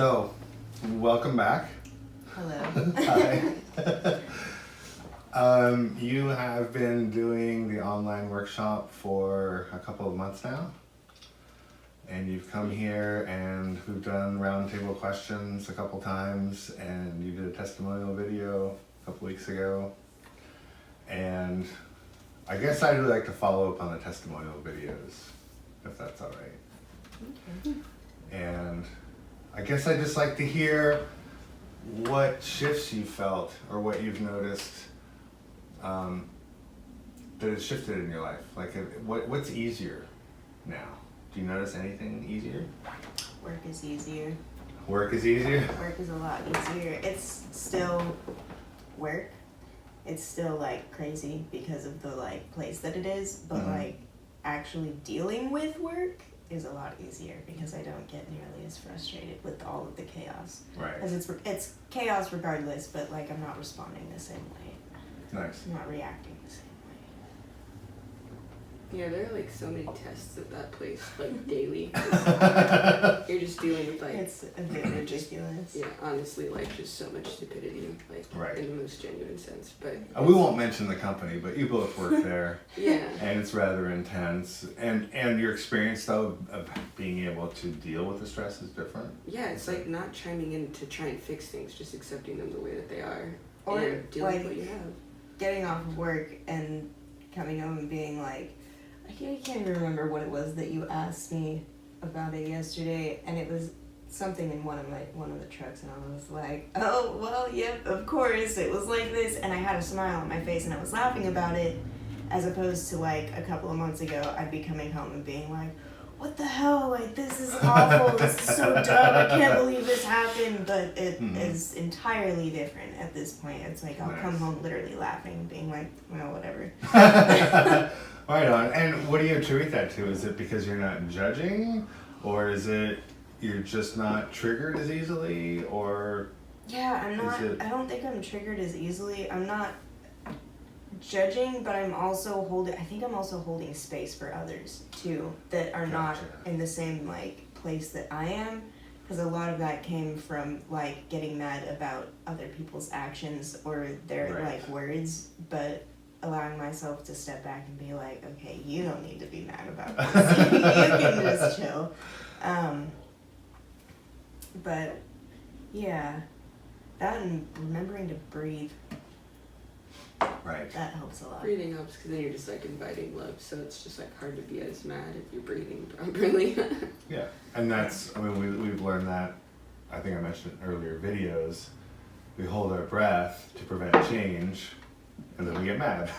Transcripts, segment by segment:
So, welcome back. Hello. Hi. You have been doing the online workshop for a couple of months now. And you've come here and we've done roundtable questions a couple times, and you did a testimonial video a couple weeks ago. And I guess I'd really like to follow up on the testimonial videos, if that's all right. Okay. And I guess I'd just like to hear what shifts you felt or what you've noticed that has shifted in your life. Like, what's easier now? Do you notice anything easier? Work is easier. Work is easier? Work is a lot easier. It's still work. It's still like crazy because of the like place that it is, but like actually dealing with work is a lot easier because I don't get nearly as frustrated with all of the chaos. Right. Because it's chaos regardless, but like I'm not responding the same way. Nice. I'm not reacting the same Yeah, there are like so many tests at that place, like daily. You're just dealing with way. like, It's a bit ridiculous. yeah, honestly, like just so much stupidity, like Right. in the most genuine sense. But We won't mention the company, but you both work there. yeah, And it's rather intense. And your experience, though, of being able to deal with the stress is different. yeah, it's like not chiming in to try and fix things, just accepting them the way that they are, Or, and dealing with like, what you have. Getting off of work and coming home and being like, I can't even remember what it was that you asked me about it yesterday, and it was something in one of the trucks, and I was like, oh well, yep, of course it was like this, and I had a smile on my face and I was laughing about it, as opposed to like a couple of months ago I'd be coming home and being like, what the hell, like this is awful, this is so dumb, I can't believe this happened. But it is entirely different at this point. It's like I'll come home literally laughing, being like, well, whatever. Right on. And what do you attribute that to? Is it because you're not judging? Or is it you're just not triggered as easily? Or Yeah, I'm not, it- I don't think I'm triggered as easily. I'm not judging, but I'm also holding space for others too that are not Gotcha. in the same like place that I am, because a lot of that came from like getting mad about other people's actions or their Right. like words, but allowing myself to step back and be like, okay, you don't need to be mad about this. You can just chill. But yeah, that and remembering to breathe, right. that helps a lot. Breathing helps because then you're just like inviting love, so it's just like hard to be as mad if you're breathing properly. Yeah. And that's, I mean, we've learned that, I think I mentioned in earlier videos, we hold our breath to prevent change, and then we get mad.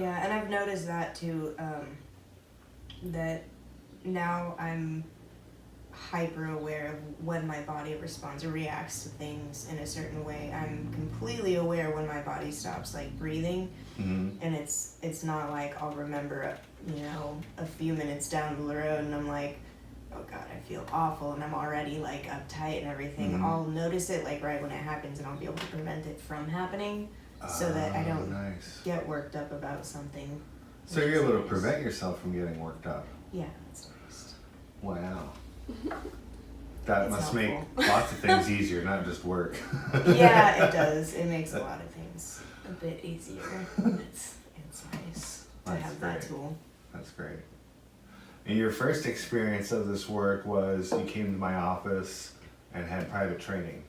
Yeah, and I've noticed that too, that now I'm hyper aware of when my body responds or reacts to things in a certain way. I'm completely aware when my body stops like breathing, and it's not like I'll remember a few minutes down the road and I'm like, oh god, I feel awful and I'm already like uptight and everything. I'll notice it like right when it happens, and I'll be able to prevent it from happening so that I don't get worked up about something. So you're able to prevent yourself from getting worked up. Yeah, that's nice. Wow. That It's must helpful. make lots of things easier, not just work. Yeah, it does. It makes a lot of things a bit easier. It's nice to That's have that great. tool. That's great. And your first experience of this work was you came to my office and had private training.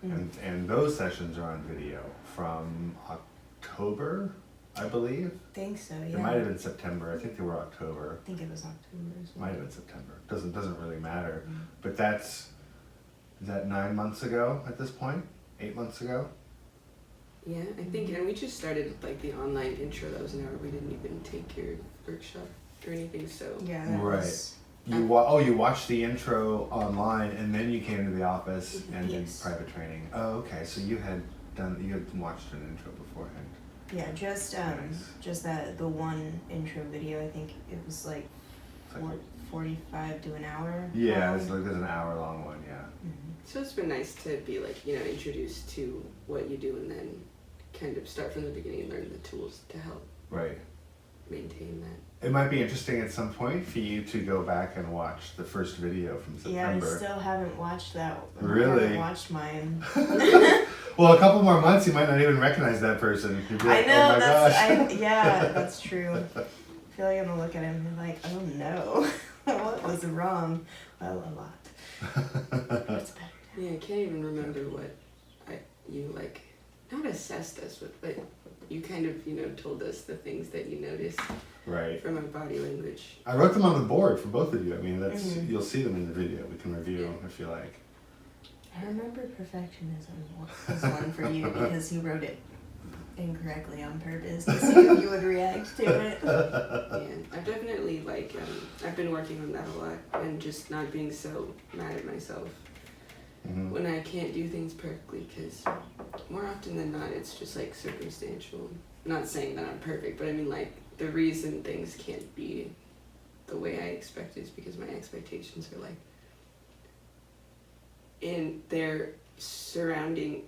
And those sessions are on video from October, I believe. I think so, yeah. It might have been September. I think they were October. I think it was October as well. Might have been September. Doesn't really matter. But is that 9 months ago at this point? 8 months ago? Yeah, I think, and we just started with like the online intro. That was an hour. We didn't even take your workshop or anything, so. Yeah, that Right. was... You watched the intro online and then you came to the office and did Yes. private training. Oh, okay. So you had watched an intro beforehand. Yeah, just the one intro video, I think it was like It's like 45 to an hour. yeah, long. there's an hour-long one. Yeah. So it's been nice to be like, introduced to what you do and then kind of start from the beginning and learn the tools to help Right. maintain that. It might be interesting at some point for you to go back and watch the first video from Yeah, I September. still haven't watched that. Really? I haven't watched mine. Well, a couple more months, you might not even recognize that person. You'd be I like, know, oh my gosh. yeah, that's true. I feel like I'm gonna look at him and be like, oh no, what was wrong? Well, a lot. It's better. Yeah, I can't even remember what you like, not assessed us with, but you kind of, told us the things that you noticed Right. from our body language. I wrote them on the board for both of you. I mean, that's Mhm. you'll see them in the video. We can review them if you like. I remember perfectionism was one for you because you wrote it incorrectly on purpose to see if you would react to it. Yeah, I've definitely I've been working on that a lot and just not being so mad at myself Mhm. when I can't do things perfectly, because more often than not it's just like circumstantial. Not saying that I'm perfect, but I mean like the reason things can't be the way I expect is because my expectations are like they're surrounding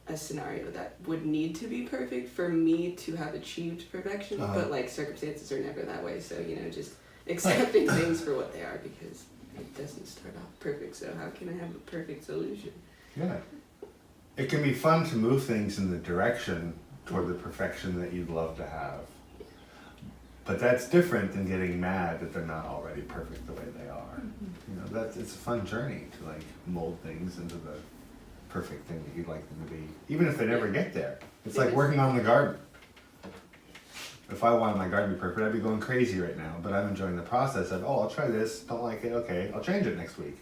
a scenario that would need to be perfect for me to have achieved perfection, but like circumstances are never that way, so just accepting things for what they are, because it doesn't start off perfect, so how can I have a perfect solution? Yeah. It can be fun to move things in the direction toward the perfection that you'd love to have. But that's different than getting mad that they're not already perfect the way they are. It's a fun journey to like mold things into the perfect thing that you'd like them to be, even if they never get there. It's like working on the garden. If I wanted my garden to be perfect, I'd be going crazy right now, but I'm enjoying the process of, I'll try this, don't like it, okay, I'll change it next week.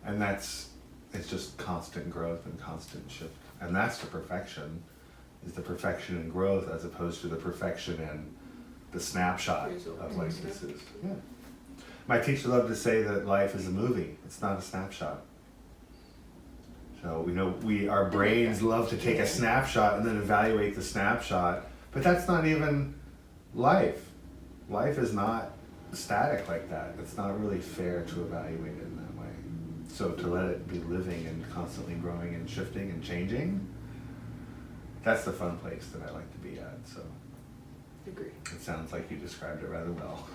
And it's just constant growth and constant shift. And that's the perfection, is the perfection in growth as opposed to the perfection in the snapshot of like this is. Yeah. My teacher loved to say that life is a movie, it's not a snapshot. So our brains love to take a snapshot and then evaluate the snapshot, but that's not even life. Life is not static like that. It's not really fair to evaluate it in that way. So to let it be living and constantly growing and shifting and changing, that's the fun place that I like to be at. So Agree. it sounds like you described it rather well.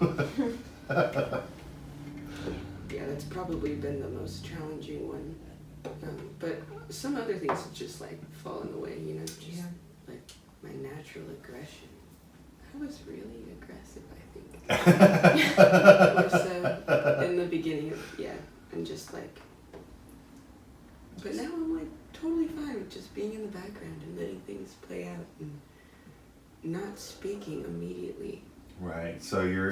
Yeah, that's probably been the most challenging one. But some other things have just like fallen away, like my natural aggression. I was really aggressive, I think. Or so in the beginning of, and just like, but now I'm like totally fine with just being in the background and letting things play out and not speaking immediately. Right. So you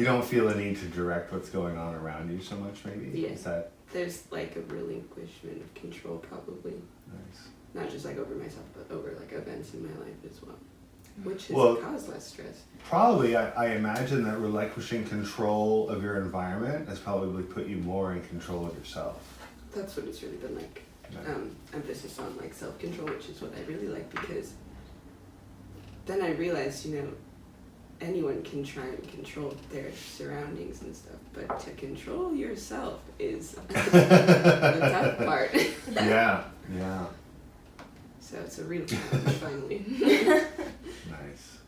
don't feel a need to direct what's going on around you so much, maybe? Yeah. Is that There's like a relinquishment of control, probably. nice? Not just like over myself, but over like events in my life as well, which has Well, caused less stress. Probably, I imagine that relinquishing control of your environment has probably put you more in control of yourself. That's what it's really been like. Yeah. Emphasis on like self-control, which is what I really like, because then I realized, anyone can try and control their surroundings and stuff, but to control yourself is the tough part. Yeah. So it's a real challenge, finally. Nice.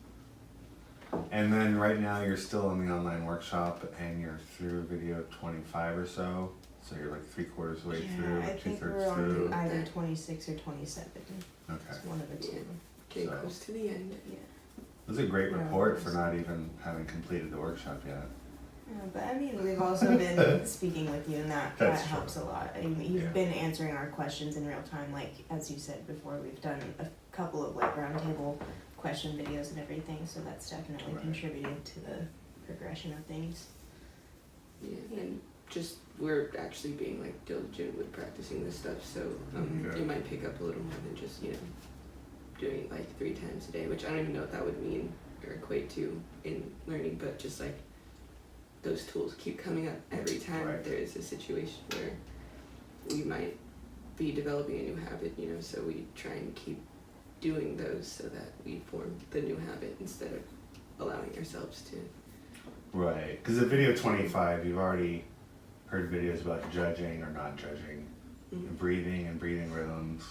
And then right now you're still in the online workshop and you're through video 25 or so. So you're like 3/4 way through, I think 2/3 we're on through. either 26 or 27. Okay. It's one of the two. Getting So- close to the end. Yeah. It was a great Yeah. report for not even having completed the workshop yet. Yeah, but I mean, we've also been speaking with you, and that That's true. helps a lot. I mean, you've Yeah. been answering our questions in real time, like as you said before. We've done a couple of like roundtable question videos and everything, so that's definitely Right. contributed to the progression of things. Yeah, and just we're actually being like diligent with practicing this stuff, so Okay. you might pick up a little more than just doing it like 3 times a day, which I don't even know what that would mean or equate to in learning, but just like those tools keep coming up every time Right. there is a situation where we might be developing a new habit, so we try and keep doing those so that we form the new habit instead of allowing ourselves to. Right. Because in video 25, you've already heard videos about judging or not judging, Mhm. breathing and breathing rhythms,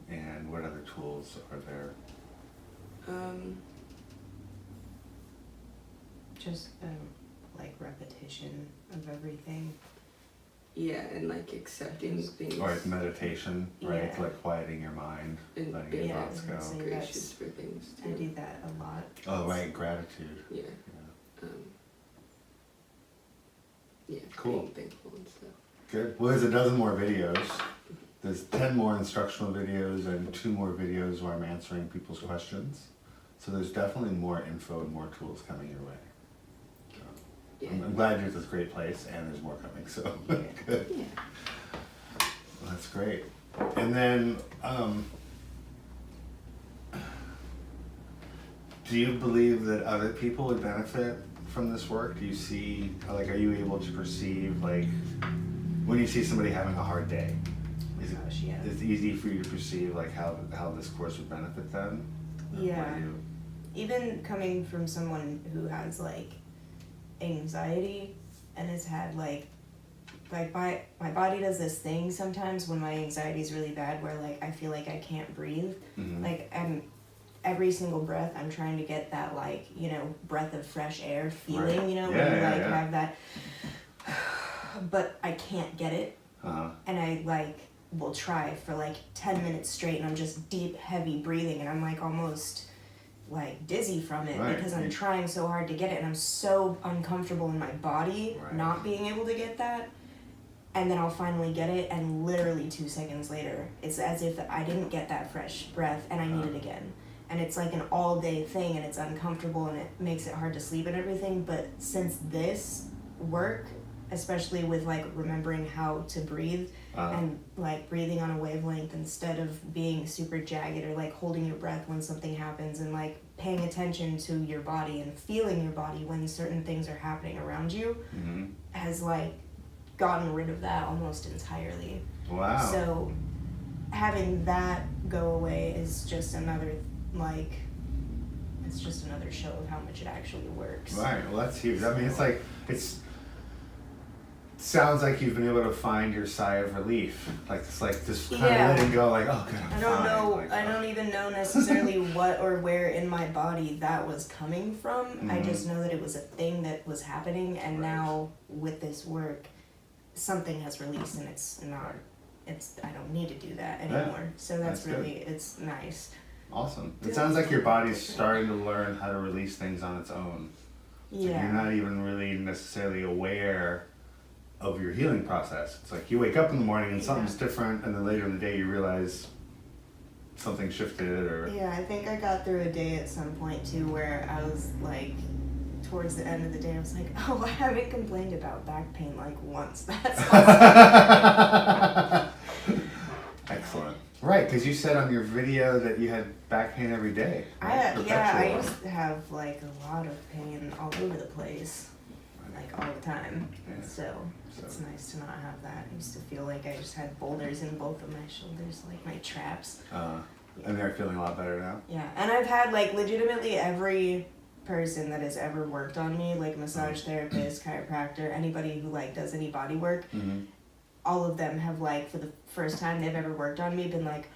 and what other tools are there? Just like repetition of everything. Yeah, and like accepting things. Or like meditation, right? Yeah. Like quieting your mind, And letting your yeah, thoughts I go. was gonna say gracious for things I too. do that a lot. Oh, right, gratitude. Yeah. Yeah. Yeah. Cool. Being thankful and stuff. Good. Well, there's a dozen more videos. There's 10 more instructional videos and 2 more videos where I'm answering people's questions. So there's definitely more info and more tools coming your way. So Yeah. I'm glad you're at this great place and there's more coming, so good. Yeah. Well, that's great. And then, do you believe that other people would benefit from this work? Do you see, like, are you able to perceive, like, when you see somebody having a hard day, is Gosh, yeah. it easy for you to perceive, like, how this course would benefit them? Or Yeah. what do you- Even coming from someone who has like anxiety and has had like my body does this thing sometimes when my anxiety is really bad where like I feel like I can't breathe. Mhm. Like every single breath I'm trying to get that like, you know, breath of fresh air feeling, Right. you know, Yeah, when you yeah, like yeah. have that but I can't get it. Uh-huh. And I like will try for like 10 minutes straight and I'm just deep heavy breathing and I'm like almost like dizzy from it Right. because I'm trying so hard to get it and I'm so uncomfortable in my body Right. not being able to get that. And then I'll finally get it and literally 2 seconds later it's as if I didn't get that fresh breath and I need it again. And it's like an all day thing and it's uncomfortable and it makes it hard to sleep and everything. But since this work, especially with like remembering how to breathe and like breathing on a wavelength instead of being super jagged or like holding your breath when something happens and like paying attention to your body and feeling your body when certain things are happening around you Mhm. has like gotten rid of that almost entirely. Wow. So having that go away is just another like it's just another show of how much it actually works. Right, well that's huge. I mean, it's like, sounds like you've been able to find your sigh of relief. Like, it's like just kind Yeah. of letting go, like, oh good, I'm I don't fine. know. Like, I don't even know necessarily what or where in my body that was coming from. I Mhm. just know that it was a thing that was happening, and Right. now with this work, something has released, and it's not. It's I don't need to do that anymore. So that's That's really it's nice. Awesome. It Yeah. sounds like your body's starting to learn how to release things on its own. It's like Yeah. you're not even really necessarily aware of your healing process. It's like you wake up in the morning and something's different, and then later in the day you realize something shifted or. Yeah, I think I got through a day at some point too where I was like, towards the end of the day, I was like, oh, I haven't complained about back pain like once. That's awesome. Excellent. Right, because you said on your video that you had back pain every day. Right? I Perpetual. used to have like a lot of pain all over the place, like all the time. Yeah. So it's nice to not have that. I used to feel like I just had boulders in both of my shoulders, like my traps. And they're feeling a lot better now. Yeah, and I've had like legitimately every person that has ever worked on me, like massage therapist, chiropractor, anybody who like does any body work, Mm-hmm. all of them have like for the first time they've ever worked on me been like,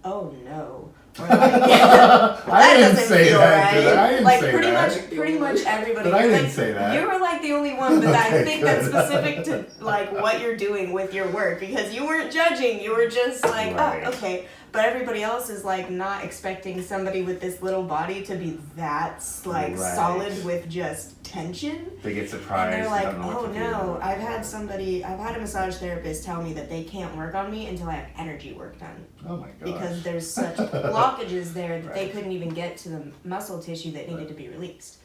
oh no. Or like, I didn't say that. right. I didn't like say pretty that. pretty much everybody. But I didn't like, say that. You were like the only one, but I Okay, think that's good. specific to like what you're doing with your work because you weren't judging. You were just like, Right. oh, okay. But everybody else is like not expecting somebody with this little body to be that like Right. solid with just tension. They get surprised. And they're like, don't know what oh to do. no, I've had a massage therapist tell me that they can't work on me until I have energy work done. Oh my gosh. Because there's such blockages there that they Right. couldn't even get to the muscle tissue that needed to be released.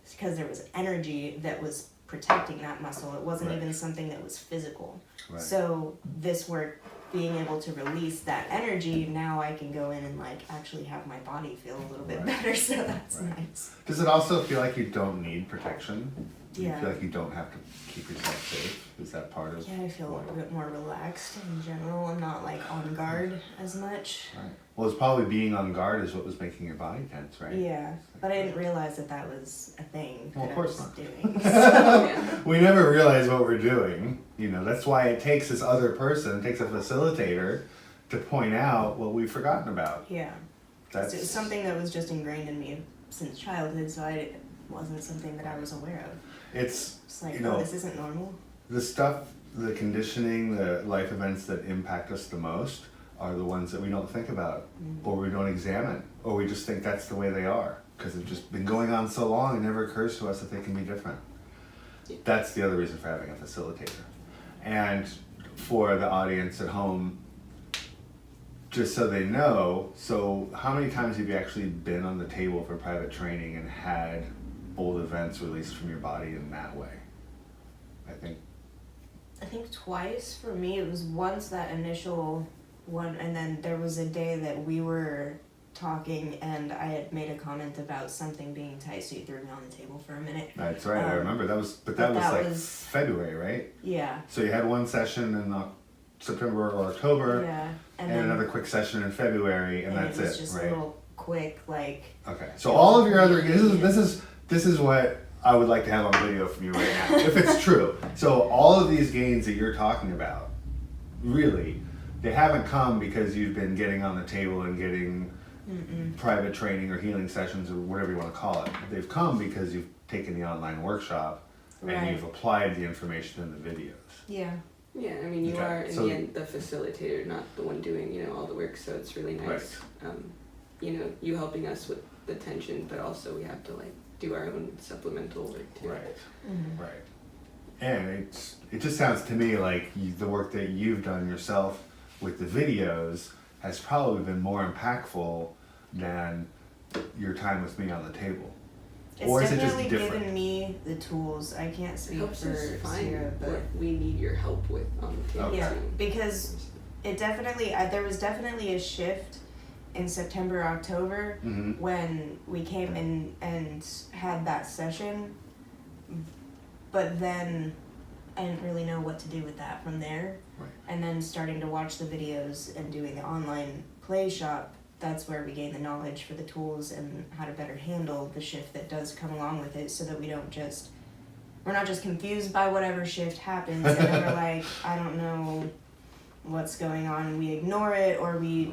It's because there was energy that was protecting that muscle. It wasn't Right. even something that was physical. Right. So this work, being able to release that energy, now I can go in and like actually have my body feel a little bit Right. better. So that's Right. nice. Does it also feel like you don't need protection? Do you Yeah. feel like you don't have to keep yourself safe? Is that part of Yeah, I feel a little bit more relaxed in general. I'm not like on guard as much. Right. Well, it's probably being on guard is what was making your body tense, right? Yeah, but I didn't realize that that was a thing Well, that of I course was not. doing. Yeah. We never realize what we're doing. You know, that's why it takes this other person, it takes a facilitator to point out what we've forgotten about. Yeah, That's it's something that was just ingrained in me since childhood. So wasn't something that I was aware of. It's Like, you know, oh, this isn't normal. the stuff, the conditioning, the life events that impact us the most are the ones that we don't think about, or we don't examine, or we just think that's the way they are because they've just been going on so long. It never occurs to us that they can be different. That's the other reason for having a facilitator. And for the audience at home, just so they know, so how many times have you actually been on the table for private training and had old events released from your body in that way? I think twice for me. It was once that initial one, and then there was a day that we were talking and I had made a comment about something being tight, so you threw me on the table for a minute. That's right, I remember. That was like February, right? Yeah. So you had one session in September or October, Yeah. and another quick session in February, and that's it was it, just right? a little quick, like. Okay, so all of your other, this is what I would like to have on video from you right now, if it's true. So all of these gains that you're talking about, really, they haven't come because you've been getting on the table and getting private training or healing sessions or whatever you want to call it. They've come because you've taken the online workshop and you've applied the information in the videos. Yeah. Yeah, I mean, you are in the end the facilitator, not the one doing, all the work. So it's really nice, you helping us with the tension, but also we have to do our own supplemental work too. Right, right. And it just sounds to me like the work that you've done yourself with the videos has probably been more impactful than your time with me on the table. It's or is it just definitely different? given me the tools. I can't speak for Cierra, but what we need your help with on the table. yeah, because it definitely there was definitely a shift in September, October when we came in and had that session, but then I didn't really know what to do with that from there. Right. And then starting to watch the videos and doing the online play shop, that's where we gain the knowledge for the tools and how to better handle the shift that does come along with it, so that we're not just confused by whatever shift happens and then we're like, I don't know what's going on, and we ignore it, or we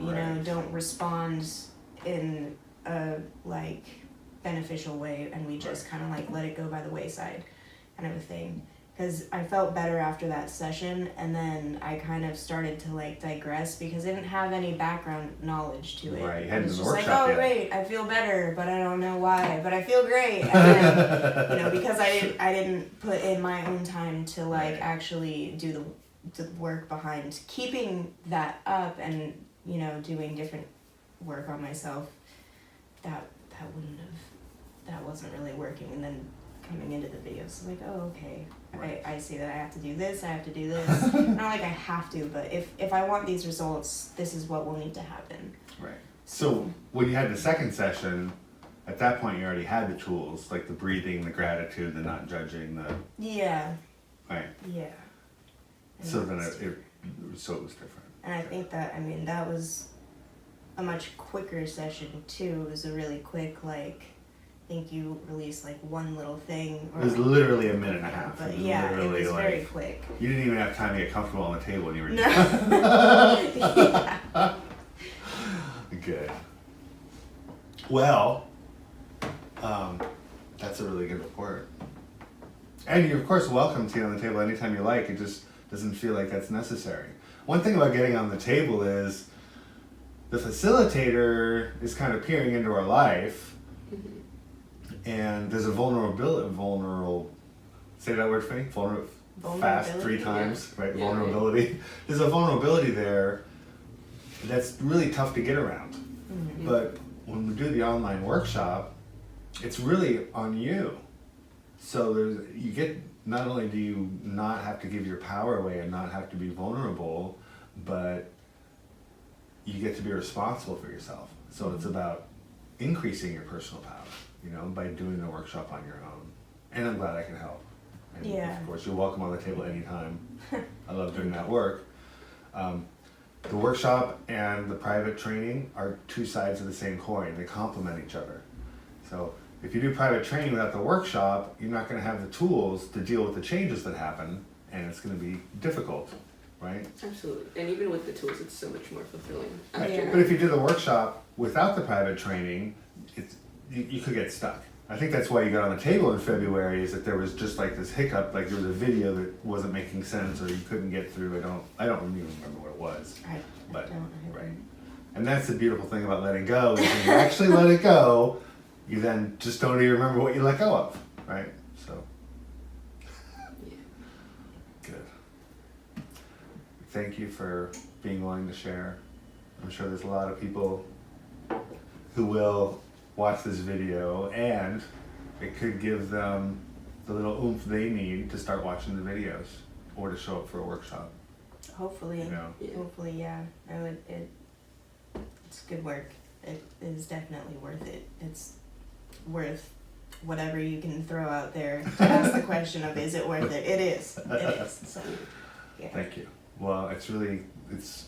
don't respond in a beneficial way, and we just kind of let it go by the wayside kind of a thing. Because I felt better after that session, and then I kind of started to digress because I didn't have any background knowledge to it. Right, you I hadn't was done just the workshop yet. great, I feel better, but I don't know why, but I feel great. And then, because I didn't put in my own time to actually do the work behind keeping that up and doing different work on myself. That wasn't really working, and then coming into the videos, oh, okay, right. I see that I have to do this, Not like I have to, but if I want these results, this is what will need to happen. Right. So when you had the second session, at that point you already had the tools, like the breathing, the gratitude, the not judging, the... Yeah. Right. Yeah. So then it was different. And I think that, that was a much quicker session too. It was a really quick, I think you released one little thing. It was literally a minute and a half. But it was very quick. You didn't even have time to get comfortable on the table and you were yeah. Good. Well, that's a really good report. And you're of course welcome to get on the table anytime you like. It just doesn't feel like that's necessary. One thing about getting on the table is the facilitator is kind of peering into our life, and there's a vulnerable, say that word for me, fast 3 times, right? Yeah. Vulnerability. There's a vulnerability there that's really tough to get around. But when we do the online workshop, it's really on you. So not only do you not have to give your power away and not have to be vulnerable, but you get to be responsible for yourself. So it's about increasing your personal power, by doing the workshop on your own. And I'm glad I can help. And of course, you're welcome on the table anytime. I love doing that work. The workshop and the private training are 2 sides of the same coin. They complement each other. So if you do private training without the workshop, you're not going to have the tools to deal with the changes that happen, and it's going to be difficult, right? Absolutely. And even with the tools, it's so much more fulfilling. Right. But if you do the workshop without the private training, you could get stuck. I think that's why you got on the table in February, is that there was just like this hiccup, like there was a video that wasn't making sense or you couldn't get through. I don't even remember what it was. I But don't right. either. And that's the beautiful thing about letting go, is when you actually let it go, you then just don't even remember what you let go of, right? So Yeah. good. Thank you for being willing to share. I'm sure there's a lot of people who will watch this video, and it could give them the little oomph they need to start watching the videos or to show up for a workshop. Hopefully, You know? Yeah. hopefully, yeah. It's good work. It is definitely worth it. It's worth whatever you can throw out there to ask the question of, is it worth it? It is. It is. So, yeah. Thank you. Well, it's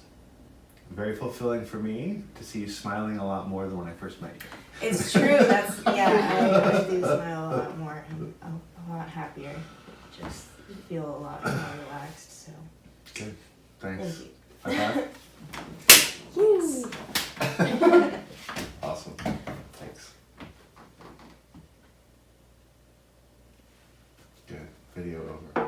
very fulfilling for me to see you smiling a lot more than when I first met you. It's true. I do smile a lot more. I'm a lot happier. Just feel a lot more relaxed. So Good. Thanks. thank you. High five. Yes. Awesome. Thanks. Good. Video over.